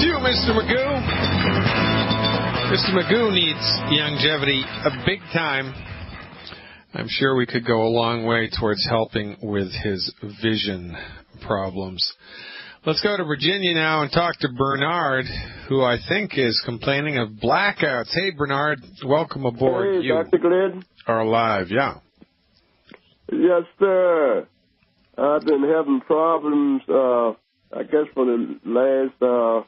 to you, Mr. Magoo. Mr. Magoo needs longevity a big time. I'm sure we could go a long way towards helping with his vision problems. Let's go to Virginia now and talk to Bernard, who I think is complaining of blackouts. Hey, Bernard, welcome aboard. Hey, Dr. Glidden. Are alive, yeah. Yes, sir. I've been having problems, I guess, for the last,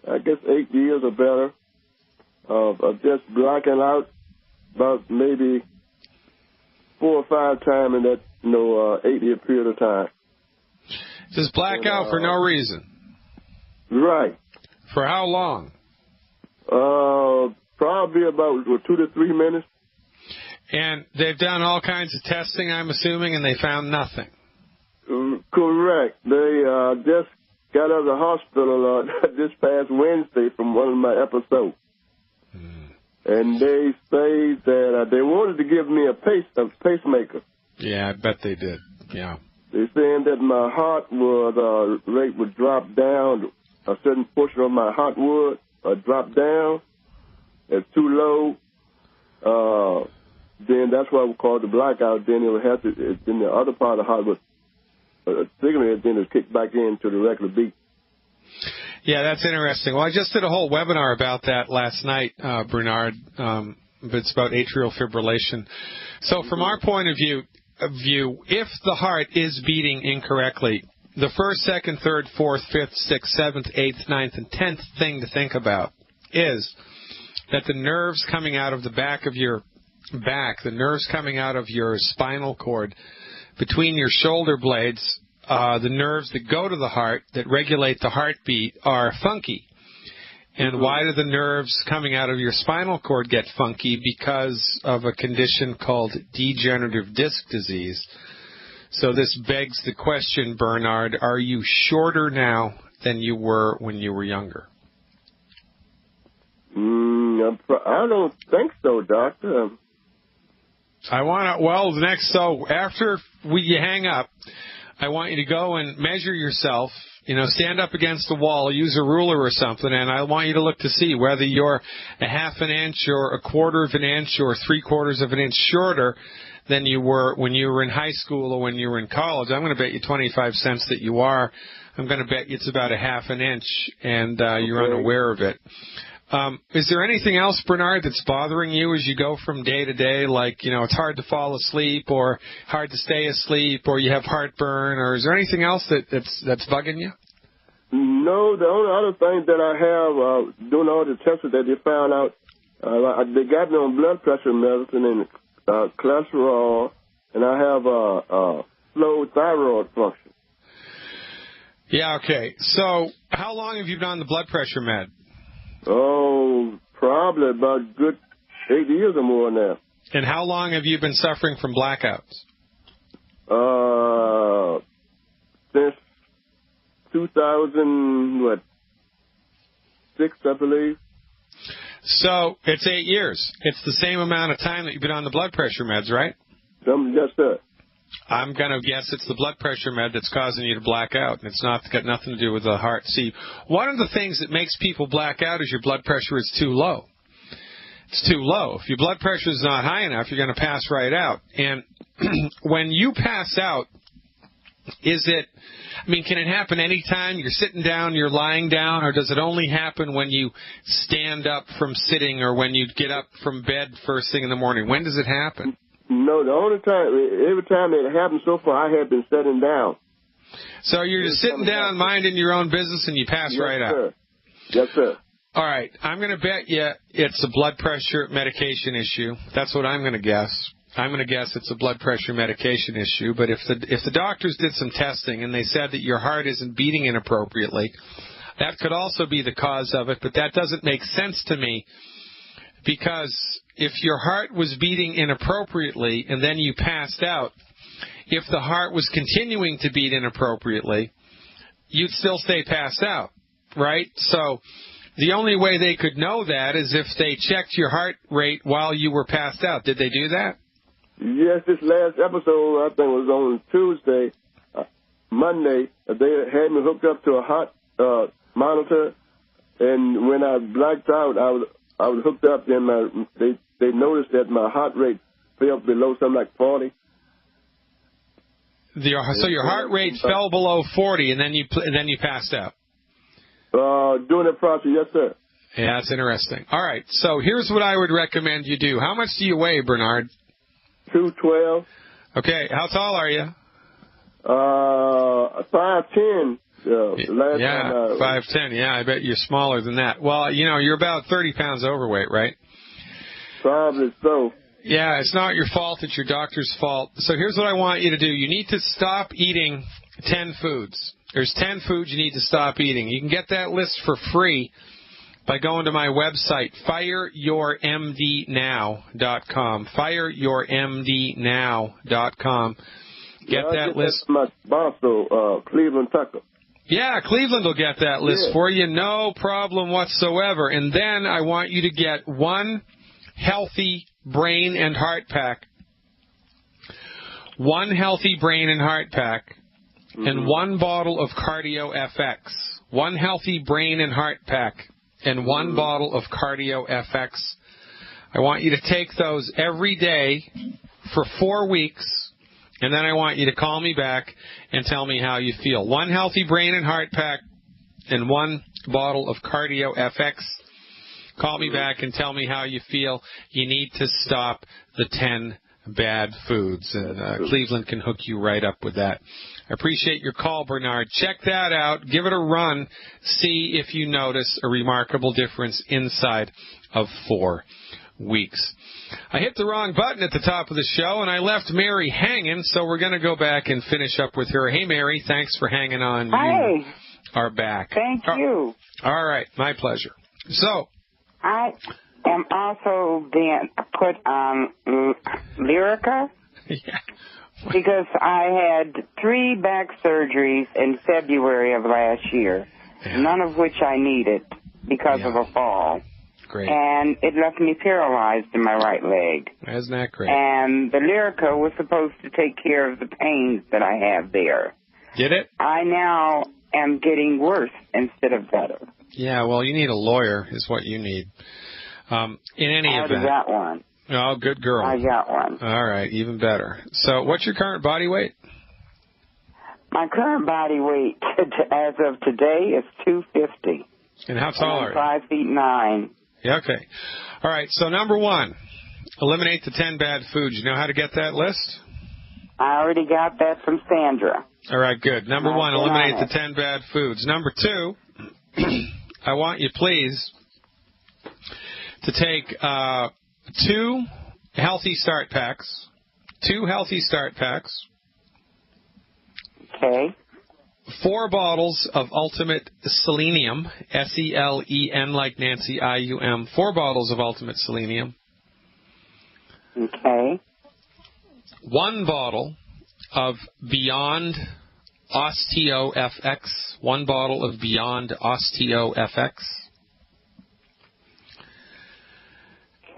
8 years or better, of just blacking out about maybe 4 or 5 times in that, 8-year period of time. Just black out for no reason? Right. For how long? Probably about 2 to 3 minutes. And they've done all kinds of testing, I'm assuming, and they found nothing. Correct. They just got out of the hospital this past Wednesday from one of my episodes. And they say that they wanted to give me a pacemaker. Yeah, I bet they did. Yeah. They're saying that my heart rate would drop down. A certain portion of my heart would drop down. It's too low. Then that's why we call it the blackout. Then it would have to. Then the other part of the heart would cigarette. Then it kick back into the regular beat. Yeah, that's interesting. Well, I just did a whole webinar about that last night, Bernard. It's about atrial fibrillation. So from our point of view, if the heart is beating incorrectly, the first, second, third, fourth, fifth, sixth, seventh, eighth, ninth, and 10th thing to think about is that the nerves coming out of the back of your back, the nerves coming out of your spinal cord, between your shoulder blades, the nerves that go to the heart, that regulate the heartbeat, are funky. And why do the nerves coming out of your spinal cord get funky? Because of a condition called degenerative disc disease. So this begs the question, Bernard, are you shorter now than you were when you were younger? I don't think so, Doctor. After you hang up, I want you to go and measure yourself, stand up against the wall, use a ruler or something, and I want you to look to see whether you're a half an inch or a quarter of an inch or 3/4 of an inch shorter than you were when you were in high school or when you were in college. I'm going to bet you 25 cents that you are. I'm going to bet you it's about a half an inch, and you're unaware of it. Is there anything else, Bernard, that's bothering you as you go from day to day? Like, it's hard to fall asleep or hard to stay asleep or you have heartburn, or is there anything else that's bugging you? No, the only other thing that I have, doing all the tests that they found out, they got me on blood pressure medicine and cholesterol, and I have low thyroid function. Yeah, okay. So how long have you been on the blood pressure med? Oh, probably about a good 8 years or more now. And how long have you been suffering from blackouts? Since 2006, I believe. So it's 8 years. It's the same amount of time that you've been on the blood pressure meds, right? Yes, sir. I'm going to guess it's the blood pressure med that's causing you to black out, and it's got nothing to do with the heart. See, one of the things that makes people black out is your blood pressure is too low. It's too low. If your blood pressure is not high enough, you're going to pass right out. And when you pass out, can it happen anytime you're sitting down, you're lying down, or does it only happen when you stand up from sitting or when you get up from bed first thing in the morning? When does it happen? No, the only time, every time it happened so far, I have been sitting down. So you're just sitting down, minding your own business, and you pass right out? Yes, sir. All right. I'm going to bet you it's a blood pressure medication issue. That's what I'm going to guess. I'm going to guess it's a blood pressure medication issue. But if the doctors did some testing and they said that your heart isn't beating inappropriately, that could also be the cause of it. But that doesn't make sense to me, because if your heart was beating inappropriately and then you passed out, if the heart was continuing to beat inappropriately, you'd still stay passed out, right? So the only way they could know that is if they checked your heart rate while you were passed out. Did they do that? Yes, this last episode, I think, was on Tuesday, Monday. They had me hooked up to a heart monitor, And when I blacked out, I was hooked up, and they noticed that my heart rate fell below something like 40. So your heart rate fell below 40, and then you passed out. During the process, yes, sir. Yeah, that's interesting. All right, so here's what I would recommend you do. How much do you weigh, Bernard? 212. Okay, how tall are you? 5'10". Yeah, 5'10". Yeah, I bet you're smaller than that. Well, you're about 30 pounds overweight, right? Probably so. Yeah, it's not your fault. It's your doctor's fault. So here's what I want you to do. You need to stop eating 10 foods. There's 10 foods you need to stop eating. You can get that list for free by going to my website, fireyourmdnow.com. Fireyourmdnow.com. Get that list. My sponsor, Cleveland Tucker. Yeah, Cleveland will get that list for you. No problem whatsoever. And then I want you to get one healthy brain and heart pack. One healthy brain and heart pack. And one bottle of Cardio FX. One healthy brain and heart pack. And one bottle of Cardio FX. I want you to take those every day for 4 weeks. And then I want you to call me back and tell me how you feel. One healthy brain and heart pack and one bottle of Cardio FX. Call me back and tell me how you feel. You need to stop the 10 bad foods. And Cleveland can hook you right up with that. I appreciate your call, Bernard. Check that out. Give it a run. See if you notice a remarkable difference inside of 4 weeks. I hit the wrong button at the top of the show, and I left Mary hanging, so we're going to go back and finish up with her. Hey, Mary, thanks for hanging on. Hi. You are back. Thank you. All right, my pleasure. So, I am also being put on Lyrica because I had 3 back surgeries in February of last year, none of which I needed because of a fall. Great. And it left me paralyzed in my right leg. Isn't that great? And the Lyrica was supposed to take care of the pains that I have there. Did it? I now am getting worse instead of better. Yeah, well, you need a lawyer is what you need. In any event. I got one. Oh, good girl. I got one. All right, even better. So what's your current body weight? My current body weight as of today is 250. And how tall are you? 5'9". Yeah, okay. All right, so number 1, eliminate the 10 bad foods. You know how to get that list? I already got that from Sandra. All right, good. Number 1, eliminate the 10 bad foods. Number 2, I want you, please, to take 2 healthy start packs. 2 healthy start packs. Okay. 4 bottles of Ultimate Selenium, S-E-L-E-N like Nancy, I-U-M. 4 bottles of Ultimate Selenium. Okay. 1 bottle of Beyond Osteo FX. 1 bottle of Beyond Osteo FX.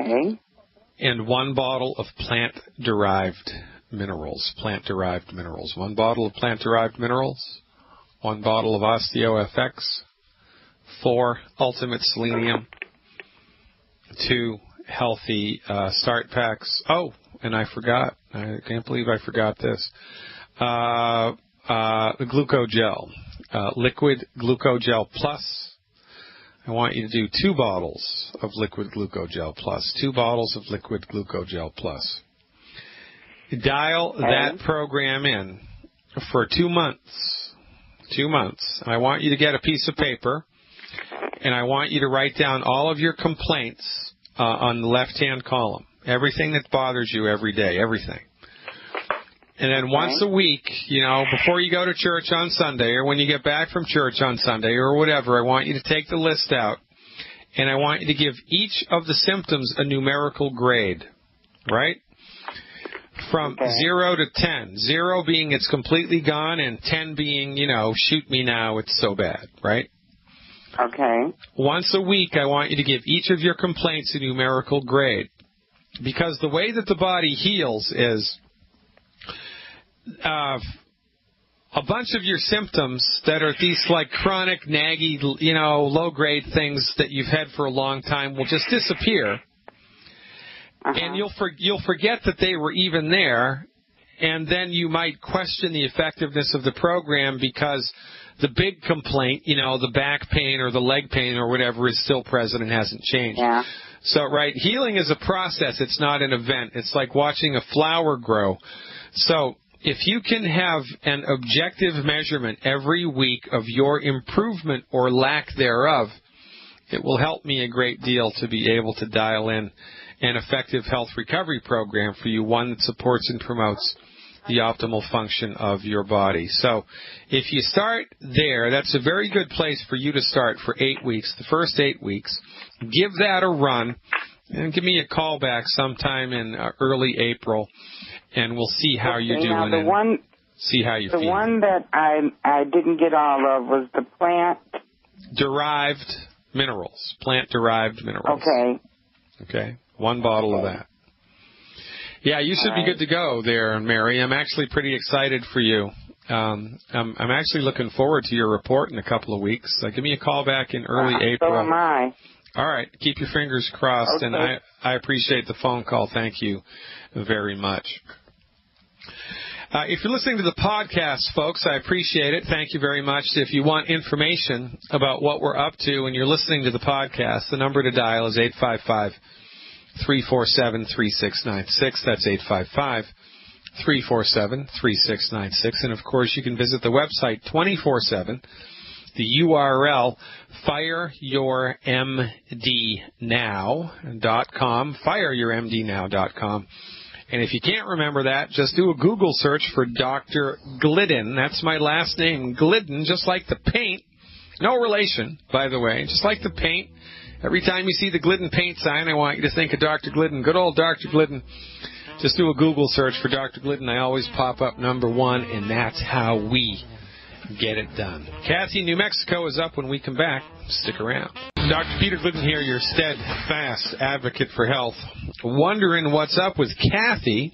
Okay. And 1 bottle of plant-derived minerals. Plant-derived minerals. 1 bottle of plant-derived minerals. 1 bottle of Osteo FX, 4 Ultimate Selenium, 2 healthy start packs. Oh, and I forgot. I can't believe I forgot this. The Glucogel, Liquid Glucogel Plus. I want you to do 2 bottles of Liquid Glucogel Plus. 2 bottles of Liquid Glucogel Plus. Dial that program in for 2 months. 2 months. I want you to get a piece of paper, and I want you to write down all of your complaints on the left-hand column. Everything that bothers you every day, everything. And then once a week, before you go to church on Sunday or when you get back from church on Sunday or whatever, I want you to take the list out, and I want you to give each of the symptoms a numerical grade, right? From 0 to 10. 0 being it's completely gone, and 10 being, shoot me now, it's so bad, right? Okay. Once a week, I want you to give each of your complaints a numerical grade. Because the way that the body heals is a bunch of your symptoms that are these like chronic, naggy, low-grade things that you've had for a long time will just disappear. And you'll forget that they were even there, and then you might question the effectiveness of the program because the big complaint, the back pain or the leg pain or whatever is still present and hasn't changed. Yeah. So, right, healing is a process. It's not an event. It's like watching a flower grow. So if you can have an objective measurement every week of your improvement or lack thereof, it will help me a great deal to be able to dial in an effective health recovery program for you, one that supports and promotes the optimal function of your body. So if you start there, that's a very good place for you to start for 8 weeks, the first 8 weeks. Give that a run, and give me a call back sometime in early April, and we'll see how you're doing and see how you feel. The one that I didn't get all of was the plant-derived minerals. Plant-derived minerals. Okay. 1 bottle of that. Yeah, you should be good to go there, Mary. I'm actually pretty excited for you. I'm actually looking forward to your report in a couple of weeks. Give me a call back in early April. So am I. All right. Keep your fingers crossed, and I appreciate the phone call. Thank you very much. If you're listening to the podcast, folks, I appreciate it. Thank you very much. If you want information about what we're up to and you're listening to the podcast, the number to dial is 855-347-3696. That's 855-347-3696. And, of course, you can visit the website 24/7. The URL, fireyourmdnow.com, fireyourmdnow.com. And if you can't remember that, just do a Google search for Dr. Glidden. That's my last name, Glidden, just like the paint. No relation, by the way, just like the paint. Every time you see the Glidden paint sign, I want you to think of Dr. Glidden. Good old Dr. Glidden. Just do a Google search for Dr. Glidden. I always pop up #1, and that's how we get it done. Kathy, New Mexico is up when we come back. Stick around. Dr. Peter Glidden here, your steadfast advocate for health. Wondering what's up with Kathy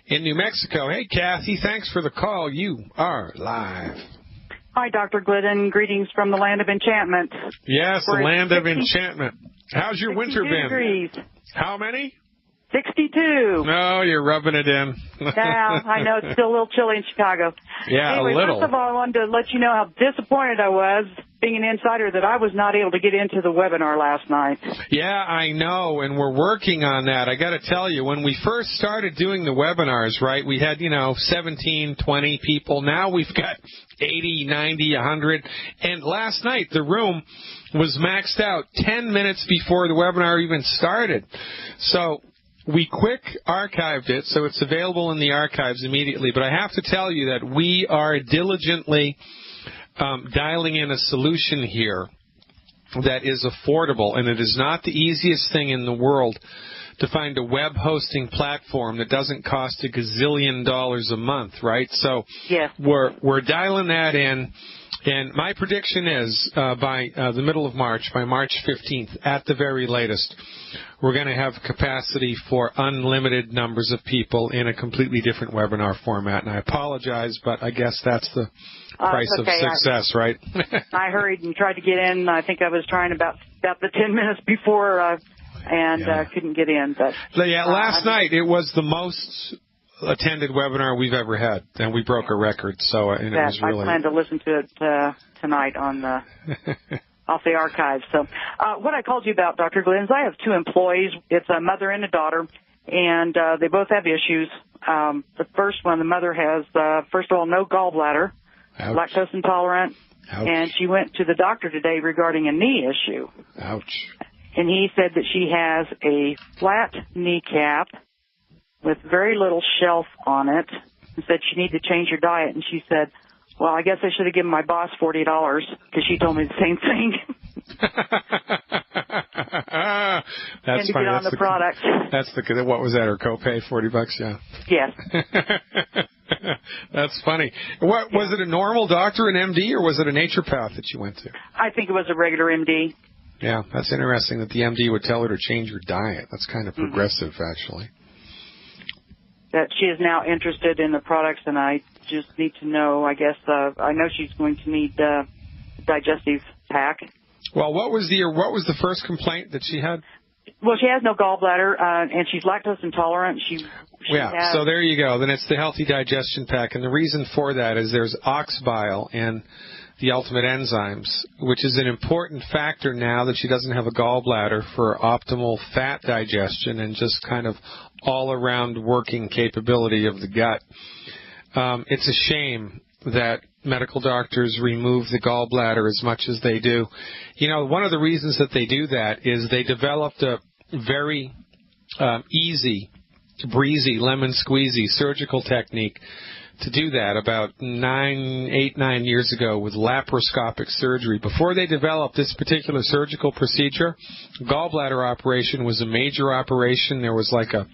in New Mexico. Hey, Kathy, thanks for the call. You are live. Hi, Dr. Glidden. Greetings from the land of enchantment. Yes, the land of enchantment. How's your winter been? Degrees. How many? 62. No, you're rubbing it in. Yeah, I know. It's still a little chilly in Chicago. Yeah, anyway, a little. First of all, I wanted to let you know how disappointed I was, being an insider, that I was not able to get into the webinar last night. Yeah, I know, and we're working on that. I got to tell you, when we first started doing the webinars, right, we had, 17, 20 people. Now we've got 80, 90, 100. And last night, the room was maxed out 10 minutes before the webinar even started. So we quick archived it, so it's available in the archives immediately. But I have to tell you that we are diligently dialing in a solution here that is affordable, and it is not the easiest thing in the world to find a web hosting platform that doesn't cost $1 gazillion a month, right? So yes. We're dialing that in. And my prediction is by the middle of March, by March 15th, at the very latest, we're going to have capacity for unlimited numbers of people in a completely different webinar format. And I apologize, but I guess that's the price of success, right? I hurried and tried to get in. I think I was trying about the 10 minutes before couldn't get in. But last night it was the most attended webinar we've ever had, and we broke a record. So, and it was really. I plan to listen to it tonight on the off the archive. So, what I called you about, Dr. Glidden, is I have 2 employees. It's a mother and a daughter, and they both have issues. The first one, the mother has, first of all, no gallbladder, Ouch. lactose intolerant, Ouch. and she went to the doctor today regarding a knee issue. Ouch. And he said that she has a flat kneecap with very little shelf on it, and said she needed to change her diet. And she said, well, I guess I should have given my boss $40 because she told me the same thing. That's and to funny. get on the product. What was that, her copay, $40? Yeah. Yes. That's funny. Was it a normal doctor, an MD, or was it a naturopath that you went to? I think it was a regular MD. Yeah, that's interesting that the MD would tell her to change her diet. That's kind of progressive, actually. That she is now interested in the products, and I just need to know, I guess, I know she's going to need digestive pack. Well, what was the first complaint that she had? Well, she has no gallbladder, and she's lactose intolerant. She has... So there you go. Then it's the Healthy Digestion Pack, and the reason for that is there's ox bile and the ultimate enzymes, which is an important factor now that she doesn't have a gallbladder for optimal fat digestion and just kind of all-around working capability of the gut. It's a shame that medical doctors remove the gallbladder as much as they do. You know, one of the reasons that they do that is they developed a very easy, breezy, lemon squeezy surgical technique to do that about 9 years ago with laparoscopic surgery. Before they developed this particular surgical procedure, gallbladder operation was a major operation. There was like a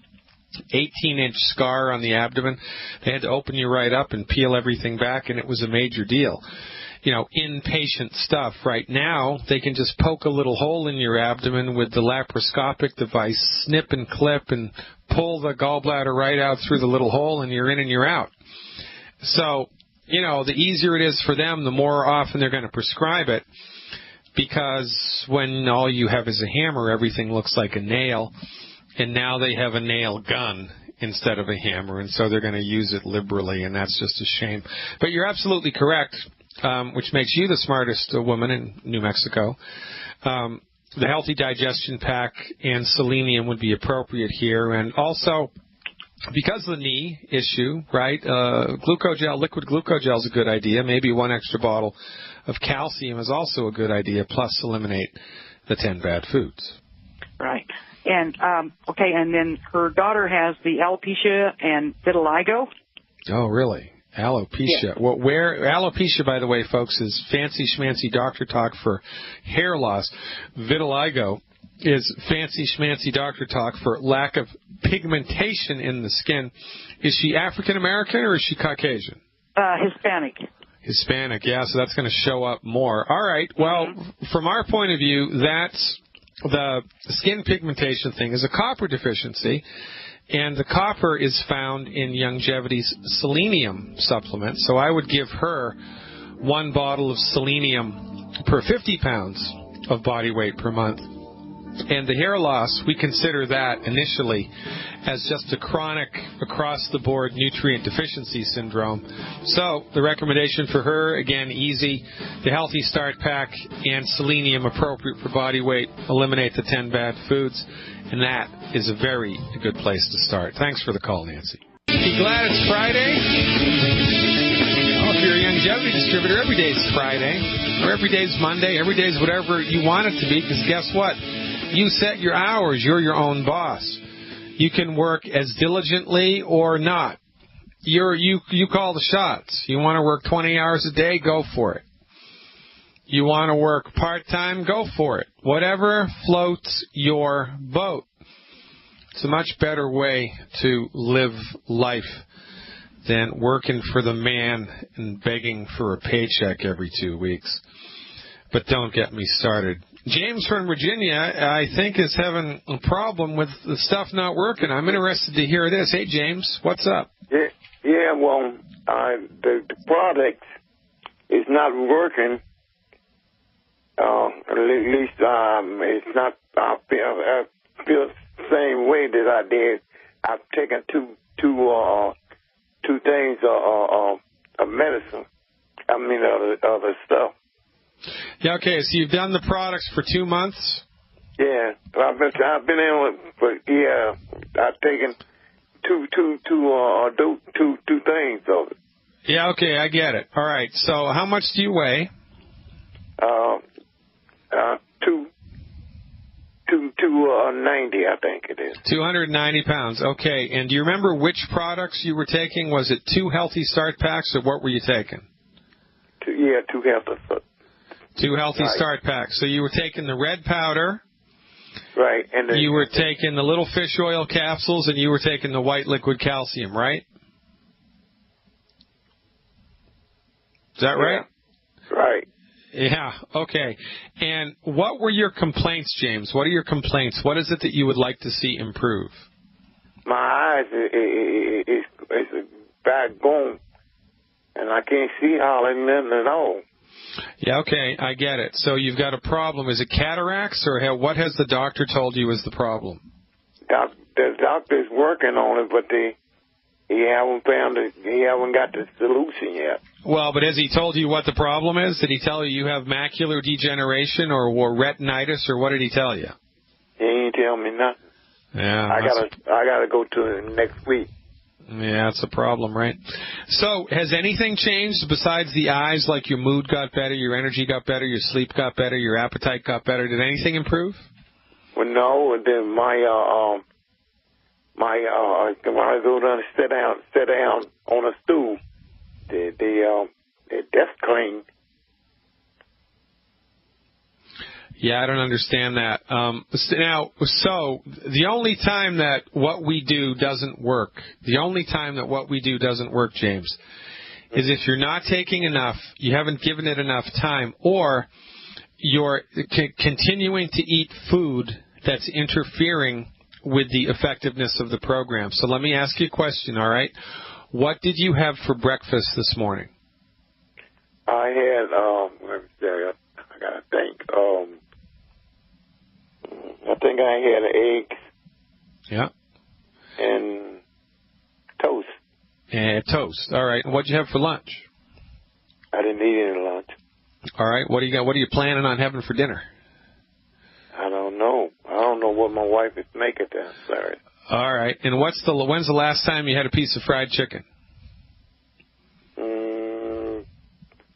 18-inch scar on the abdomen. They had to open you right up and peel everything back, and it was a major deal. You know, inpatient stuff. Right now, they can just poke a little hole in your abdomen with the laparoscopic device, snip and clip, and pull the gallbladder right out through the little hole, and you're in and you're out. So, you know, the easier it is for them, the more often they're going to prescribe it, because when all you have is a hammer, everything looks like a nail. And now they have a nail gun instead of a hammer, and so they're going to use it liberally, and that's just a shame. But you're absolutely correct, which makes you the smartest woman in New Mexico. The Healthy Digestion Pack and selenium would be appropriate here, and also because of the knee issue, right, glucogel, liquid glucogel is a good idea. Maybe one extra bottle of calcium is also a good idea, plus eliminate the 10 bad foods. Right. And, okay, and then her daughter has the alopecia and vitiligo. Oh, really? Alopecia. Yeah. Well, alopecia, by the way, folks, is fancy schmancy doctor talk for hair loss. Vitiligo is fancy schmancy doctor talk for lack of pigmentation in the skin. Is she African American or is she Caucasian? Hispanic. Hispanic, yeah, so that's going to show up more. All right, well, from our point of view, that's the skin pigmentation thing is a copper deficiency, and the copper is found in Youngevity's selenium supplement. So I would give her 1 bottle of selenium per 50 pounds of body weight per month. And the hair loss, we consider that initially as just a chronic, across-the-board nutrient deficiency syndrome. So the recommendation for her, again, easy, the Healthy Start Pack and selenium appropriate for body weight, eliminate the 10 bad foods, and that is a very good place to start. Thanks for the call, Nancy. Be glad it's Friday. Well, if you're a Youngevity distributor, every day's Friday, or every day's Monday, every day's whatever you want it to be, because guess what? You set your hours. You're your own boss. You can work as diligently or not. You call the shots. You want to work 20 hours a day, go for it. You want to work part-time, go for it. Whatever floats your boat. It's a much better way to live life than working for the man and begging for a paycheck every 2 weeks. But don't get me started. James from Virginia, I think, is having a problem with the stuff not working. I'm interested to hear this. Hey, James, what's up? Yeah, well, the product is not working. At least it's not. I feel the same way that I did. I've taken two things of medicine. I mean, other stuff. Yeah, okay, so you've done the products for 2 months? Yeah, I've been in for I've taken two things of it. Yeah, okay, I get it. All right, so how much do you weigh? 290, I think it is. 290 pounds. Okay, and do you remember which products you were taking? Was it 2 Healthy Start Packs, or what were you taking? 2 Healthy Start. 2 Healthy Start Packs. So you were taking the red powder. Right. And you were taking the little fish oil capsules, and you were taking the white liquid calcium, right? Is that right? Right. Yeah, okay. And what were your complaints, James? What are your complaints? What is it that you would like to see improve? My eyes is bad going and I can't see hardly nothing at all. Yeah, okay, I get it. So you've got a problem. Is it cataracts, or what has the doctor told you is the problem? The doctor's working on it, but he haven't got the solution yet. Well, but has he told you what the problem is? Did he tell you have macular degeneration or retinitis, or what did he tell you? He ain't tell me nothing. Yeah, I gotta go to him next week. Yeah, that's a problem, right? So, has anything changed besides the eyes? Like your mood got better, your energy got better, your sleep got better, your appetite got better. Did anything improve? Well, no. And then when I go down and sit down on a stool, the desk clean. Yeah, I don't understand that. Now, so the only time that what we do doesn't work, James, is if you're not taking enough, you haven't given it enough time, or you're continuing to eat food that's interfering with the effectiveness of the program. So let me ask you a question, all right? What did you have for breakfast this morning? I had, let me see, I gotta think. I think I had eggs. Yeah. And toast. And toast. All right. And what'd you have for lunch? I didn't eat any lunch. All right. What do you got? What are you planning on having for dinner? I don't know. I don't know what my wife is making downstairs. All right. And when's the last time you had a piece of fried chicken? 3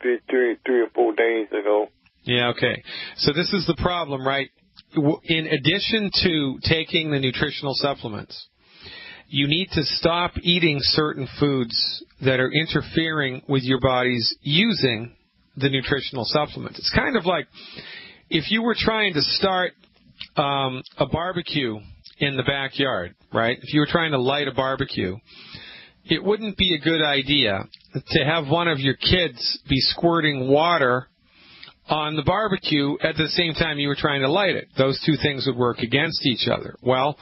or 4 days ago. Yeah, okay. So this is the problem, right? In addition to taking the nutritional supplements, you need to stop eating certain foods that are interfering with your body's using the nutritional supplements. It's kind of like if you were trying to start a barbecue in the backyard, right? If you were trying to light a barbecue, it wouldn't be a good idea to have one of your kids be squirting water on the barbecue at the same time you were trying to light it. Those two things would work against each other. Well,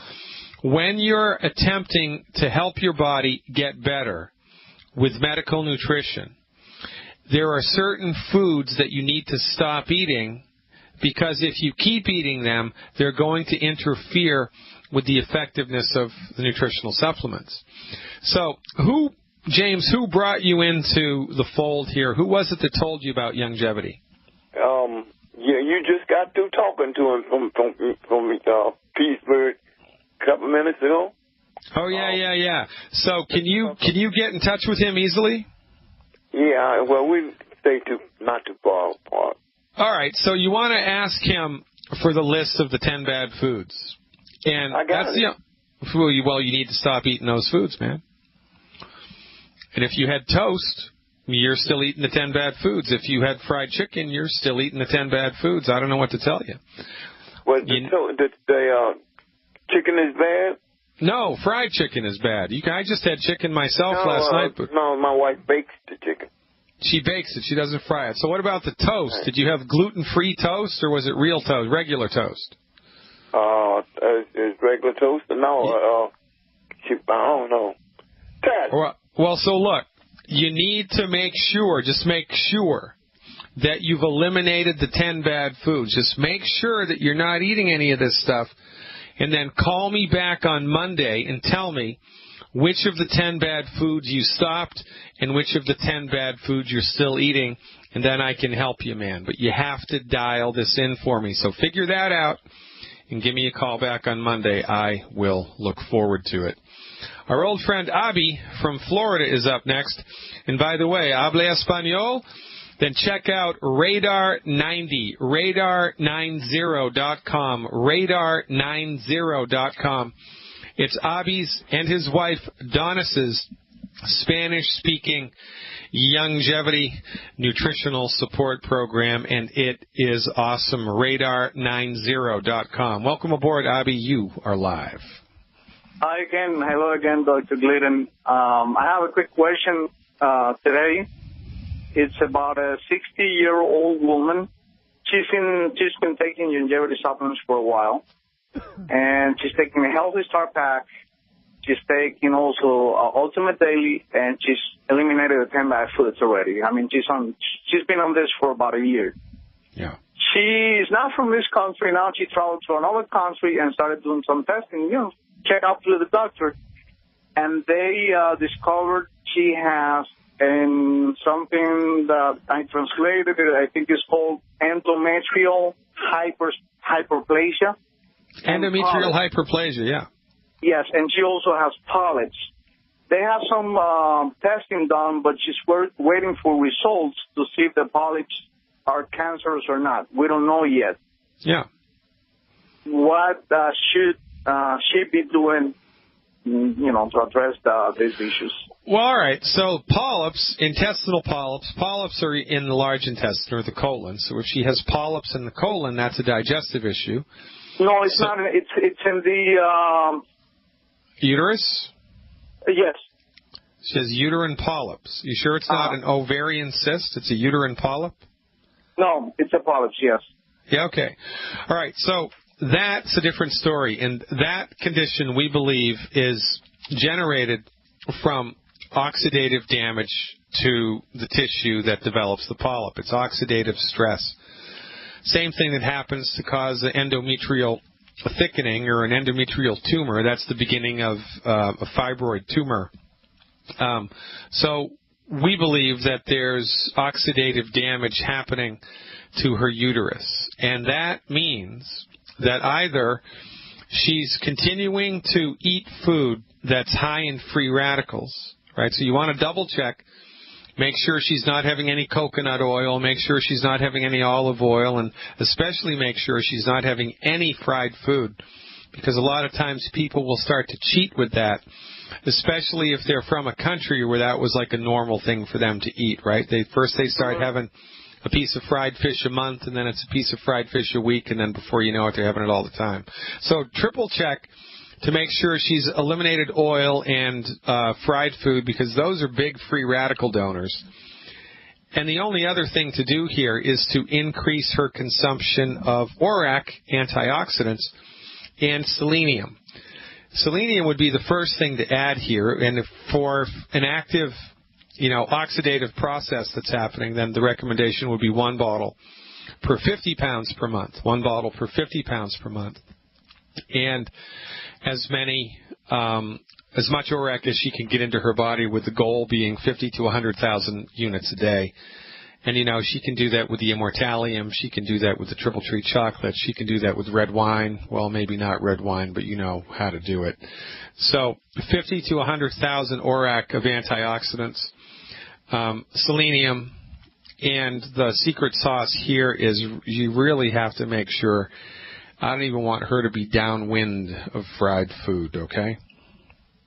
when you're attempting to help your body get better with medical nutrition, there are certain foods that you need to stop eating, because if you keep eating them, they're going to interfere with the effectiveness of the nutritional supplements. So, James, who brought you into the fold here? Who was it that told you about longevity? You just got through talking to him from Pittsburgh a couple minutes ago. Oh, yeah. So can you get in touch with him easily? Yeah, well, we stay not too far apart. All right, so you want to ask him for the list of the 10 bad foods. And I got it. Well, you need to stop eating those foods, man. And if you had toast, you're still eating the 10 bad foods. If you had fried chicken, you're still eating the 10 bad foods. I don't know what to tell you. Well, the chicken is bad? No, fried chicken is bad. I just had chicken myself last night. But no, my wife bakes the chicken. She bakes it. She doesn't fry it. So what about the toast? Right. Did you have gluten-free toast, or was it real toast, regular toast? It's regular toast? No, I don't know. Well, so look, you need to make sure that you've eliminated the 10 bad foods. Just make sure that you're not eating any of this stuff, and then call me back on Monday and tell me which of the 10 bad foods you stopped and which of the 10 bad foods you're still eating, and then I can help you, man. But you have to dial this in for me. So figure that out and give me a call back on Monday. I will look forward to it. Our old friend Abi from Florida is up next. And by the way, hable español? Then check out Radar90, radar90.com, radar90.com. It's Abi's and his wife Donis's Spanish-speaking longevity nutritional support program, and it is awesome. Radar90.com. Welcome aboard, Abi. You are live. Hi again. Hello again, Dr. Glidden. I have a quick question today. It's about a 60-year-old woman. She's been taking longevity supplements for a while, and she's taking a Healthy Start Pack. She's taking also Ultimate Daily, and she's eliminated the 10 bad foods already. I mean, she's been on this for about a year. Yeah. She's not from this country. Now she traveled to another country and started doing some testing, check out with the doctor. And they discovered she has something that I translated it, I think it's called endometrial hyperplasia. Endometrial hyperplasia, yeah. Yes, and she also has polyps. They have some testing done, but she's waiting for results to see if the polyps are cancerous or not. We don't know yet. Yeah. What should she be doing, to address these issues? Well, all right. So polyps, intestinal polyps are in the large intestine or the colon. So if she has polyps in the colon, that's a digestive issue. No, it's not. It's in the uterus. Yes. She has uterine polyps. You sure it's not an ovarian cyst? It's a uterine polyp? No, it's a polyp, yes. Yeah, okay. All right, so that's a different story. And that condition, we believe, is generated from oxidative damage to the tissue that develops the polyp. It's oxidative stress. Same thing that happens to cause an endometrial thickening or an endometrial tumor. That's the beginning of a fibroid tumor. So we believe that there's oxidative damage happening to her uterus. And that means that either she's continuing to eat food that's high in free radicals, right? So you want to double check. Make sure she's not having any coconut oil. Make sure she's not having any olive oil. And especially make sure she's not having any fried food. Because a lot of times people will start to cheat with that, especially if they're from a country where that was like a normal thing for them to eat, right? They start having a piece of fried fish a month, and then it's a piece of fried fish a week, and then before you know it, they're having it all the time. So triple check to make sure she's eliminated oil and fried food, because those are big free radical donors. And the only other thing to do here is to increase her consumption of ORAC antioxidants and selenium. Selenium would be the first thing to add here, and for an active, oxidative process that's happening, then the recommendation would be 1 bottle per 50 pounds per month. 1 bottle per 50 pounds per month. And as much ORAC as she can get into her body, with the goal being 50 to 100,000 units a day. And, she can do that with the Immortalium. She can do that with the Triple Tree chocolate. She can do that with red wine. Well, maybe not red wine, but you know how to do it. So 50 to 100,000 ORAC of antioxidants, selenium, and the secret sauce here is you really have to make sure. I don't even want her to be downwind of fried food, okay?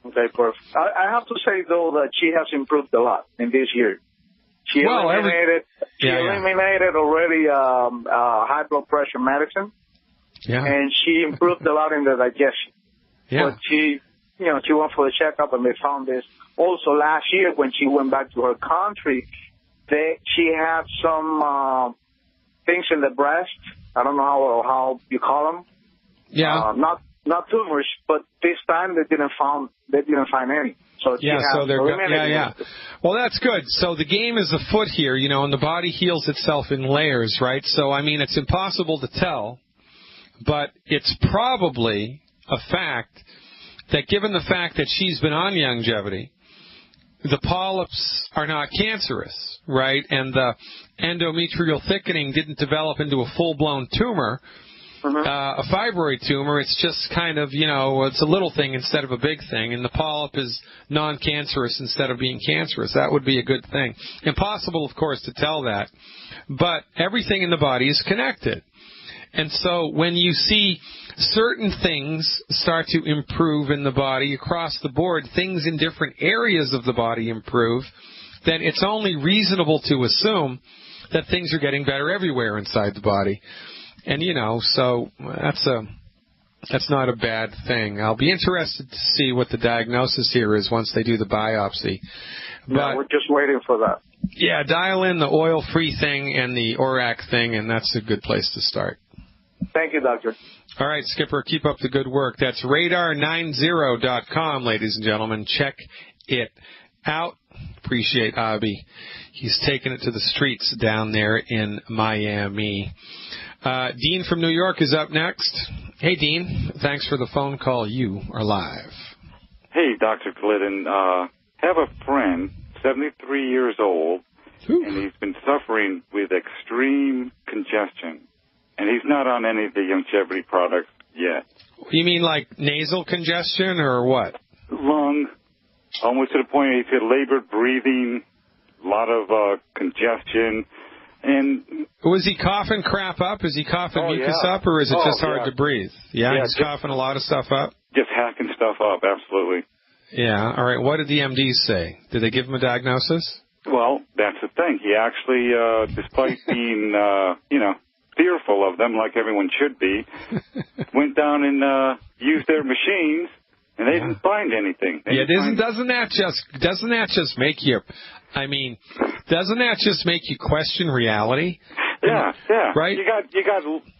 Okay, perfect. I have to say, though, that she has improved a lot in this year. She eliminated already high blood pressure medicine, and she improved a lot in the digestion. Yeah. But she went for the checkup, and they found this. Also, last year when she went back to her country, she had some things in the breast. I don't know how you call them. Yeah. Not tumors, but this time they didn't find any. So Well, that's good. So the game is afoot here, and the body heals itself in layers, right? So it's impossible to tell, but it's probably a fact that given the fact that she's been on longevity, the polyps are not cancerous, right? And the endometrial thickening didn't develop into a full-blown tumor, a fibroid tumor. It's just kind of, it's a little thing instead of a big thing. And the polyp is non-cancerous instead of being cancerous. That would be a good thing. Impossible, of course, to tell that. But everything in the body is connected. And so when you see certain things start to improve in the body across the board, things in different areas of the body improve, then it's only reasonable to assume that things are getting better everywhere inside the body. And, so that's not a bad thing. I'll be interested to see what the diagnosis here is once they do the biopsy. But we're just waiting for that. Yeah, dial in the oil-free thing and the ORAC thing, and that's a good place to start. Thank you, doctor. All right, Skipper, keep up the good work. That's radar90.com, ladies and gentlemen. Check it out. Appreciate Abby. He's taking it to the streets down there in Miami. Dean from New York is up next. Hey, Dean. Thanks for the phone call. You are live. Hey, Dr. Glidden. Have a friend, 73 years old, and he's been suffering with extreme congestion. And he's not on any of the longevity products yet. You mean like nasal congestion or what? Lung, almost to the point he's had labored breathing, a lot of congestion. And was he coughing crap up? Is he coughing mucus up, or is it just hard to breathe? Yeah, he's coughing a lot of stuff up? Just hacking stuff up, absolutely. Yeah, all right. What did the MDs say? Did they give him a diagnosis? Well, that's the thing. He actually, despite being, fearful of them, like everyone should be, went down and used their machines, and they didn't find anything. Doesn't that just make you? I mean, doesn't that just make you question reality? Yeah. Right? You got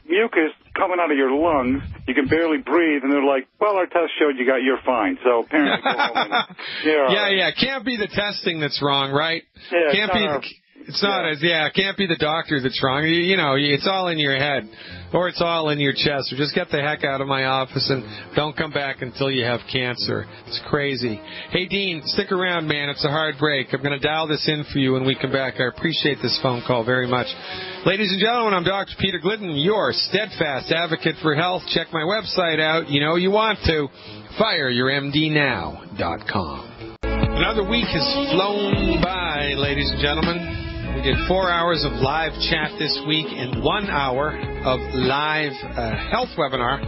mucus coming out of your lungs. You can barely breathe, and they're like, "Well, our test showed you're fine." So apparently, go home and, yeah. Can't be the testing that's wrong, right? Yeah, can't be. It can't be the doctor that's wrong. It's all in your head, or it's all in your chest. Or just get the heck out of my office and don't come back until you have cancer. It's crazy. Hey, Dean, stick around, man. It's a hard break. I'm going to dial this in for you when we come back. I appreciate this phone call very much. Ladies and gentlemen, I'm Dr. Peter Glidden, your steadfast advocate for health. Check my website out. You know you want to. FireYourMDNow.com. Another week has flown by, ladies and gentlemen. We did 4 hours of live chat this week and 1 hour of live health webinar.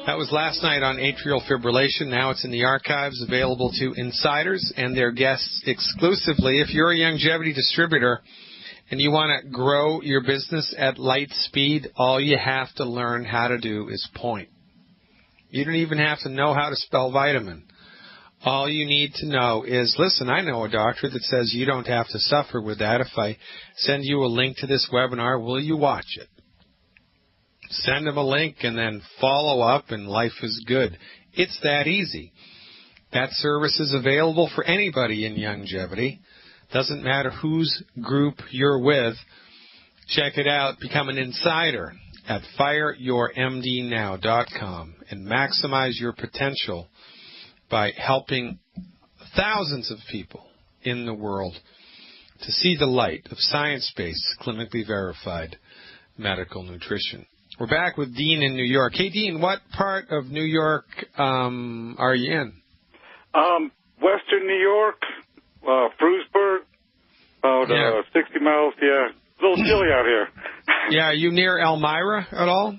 That was last night on atrial fibrillation. Now it's in the archives, available to insiders and their guests exclusively. If you're a longevity distributor and you want to grow your business at light speed, all you have to learn how to do is point. You don't even have to know how to spell vitamin. All you need to know is, listen, I know a doctor that says you don't have to suffer with that. If I send you a link to this webinar, will you watch it? Send them a link and then follow up, and life is good. It's that easy. That service is available for anybody in longevity. Doesn't matter whose group you're with. Check it out. Become an insider at FireYourMDNow.com and maximize your potential by helping thousands of people in the world to see the light of science-based, clinically verified medical nutrition. We're back with Dean in New York. Hey, Dean, what part of New York are you in? Western New York, Frewsburg, about 60 miles, a little chilly out here. Yeah, are you near Elmira at all?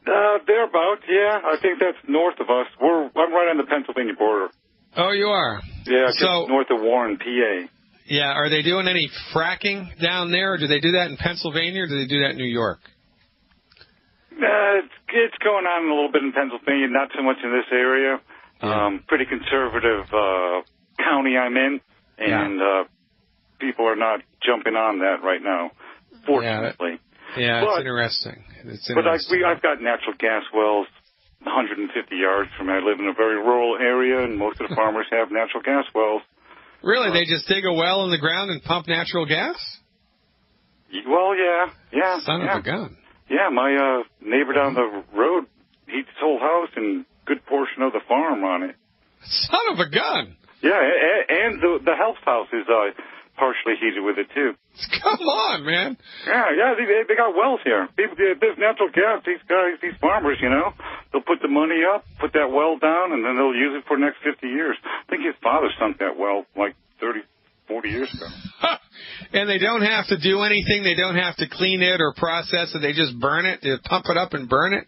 Thereabouts, yeah. I think that's north of us. I'm right on the Pennsylvania border. Oh, you are? Yeah, just north of Warren, PA. Yeah, are they doing any fracking down there? Or do they do that in Pennsylvania, or do they do that in New York? It's going on a little bit in Pennsylvania, not so much in this area. Yeah. Pretty conservative county I'm in, and people are not jumping on that right now, fortunately. Yeah, it's interesting. But I've got natural gas wells 150 yards from me. I live in a very rural area, and most of the farmers have natural gas wells. Really? They just dig a well in the ground and pump natural gas? Well, yeah. Son of a gun. Yeah, my neighbor down the road heats his whole house and good portion of the farm on it. Son of a gun. Yeah, and the health house is partially heated with it, too. Come on, man. Yeah, they got wells here. People, there's natural gas. These guys, these farmers, they'll put the money up, put that well down, and then they'll use it for the next 50 years. I think his father sunk that well like 30, 40 years ago. And they don't have to do anything? They don't have to clean it or process it? They just burn it? They pump it up and burn it?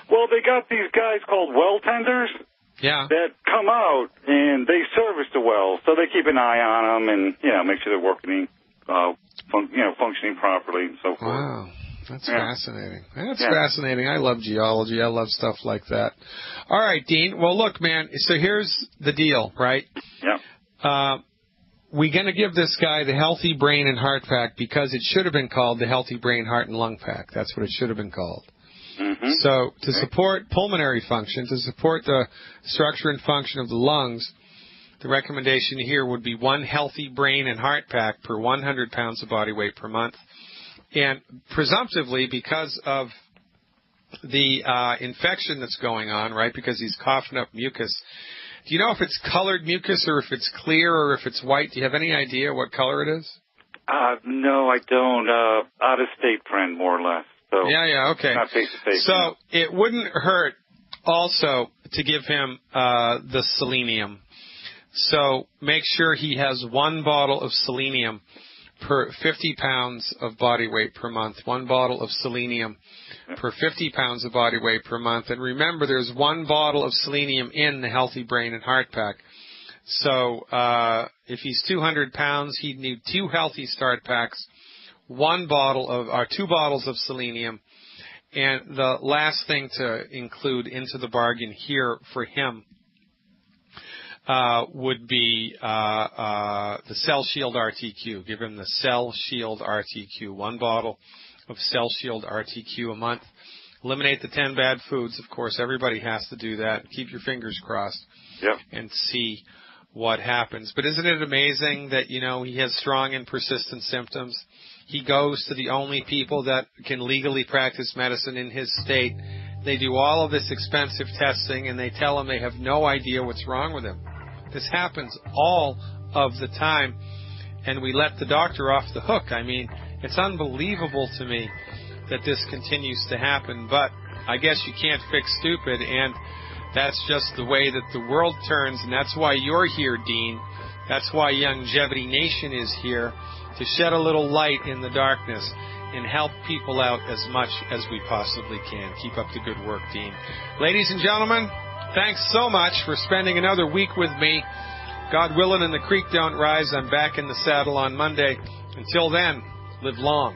Well, they got these guys called well tenders. Yeah. That come out and they service the wells, so they keep an eye on them and make sure they're working, functioning properly and so forth. Wow, that's fascinating. That's fascinating. I love geology. I love stuff like that. All right, Dean. Well, look, man. So here's the deal, right? Yeah. we're going to give this guy the Healthy Brain and Heart Pack because it should have been called the Healthy Brain, Heart, and Lung Pack. That's what it should have been called. Mm-hmm. So to support pulmonary function, to support the structure and function of the lungs, the recommendation here would be 1 Healthy Brain and Heart Pack per 100 pounds of body weight per month. And presumptively, because of the infection that's going on, right, because he's coughing up mucus, do you know if it's colored mucus or if it's clear or if it's white? Do you have any idea what color it is? No, I don't. Out-of-state friend, more or less. So Yeah, okay. Not face-to-face. So it wouldn't hurt also to give him the selenium. So make sure he has 1 bottle of selenium per 50 pounds of body weight per month. 1 bottle of selenium per 50 pounds of body weight per month. And remember, there's 1 bottle of selenium in the Healthy Brain and Heart Pack. So if he's 200 pounds, he'd need 2 Healthy Start Packs, 2 bottles of selenium. And the last thing to include into the bargain here for him would be the Cell Shield RTQ. Give him the Cell Shield RTQ, 1 bottle of Cell Shield RTQ a month. Eliminate the 10 bad foods. Of course, everybody has to do that. Keep your fingers crossed. Yep. And see what happens. But isn't it amazing that, he has strong and persistent symptoms? He goes to the only people that can legally practice medicine in his state. They do all of this expensive testing, and they tell him they have no idea what's wrong with him. This happens all of the time, and we let the doctor off the hook. I mean, it's unbelievable to me that this continues to happen, but I guess you can't fix stupid, and that's just the way that the world turns, and that's why you're here, Dean. That's why Longevity Nation is here, to shed a little light in the darkness and help people out as much as we possibly can. Keep up the good work, Dean. Ladies and gentlemen, thanks so much for spending another week with me. God willing and the creek don't rise, I'm back in the saddle on Monday. Until then, live long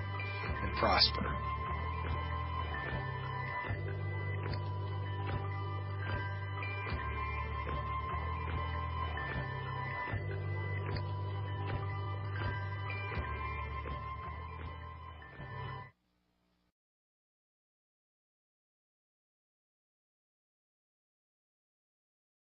and prosper.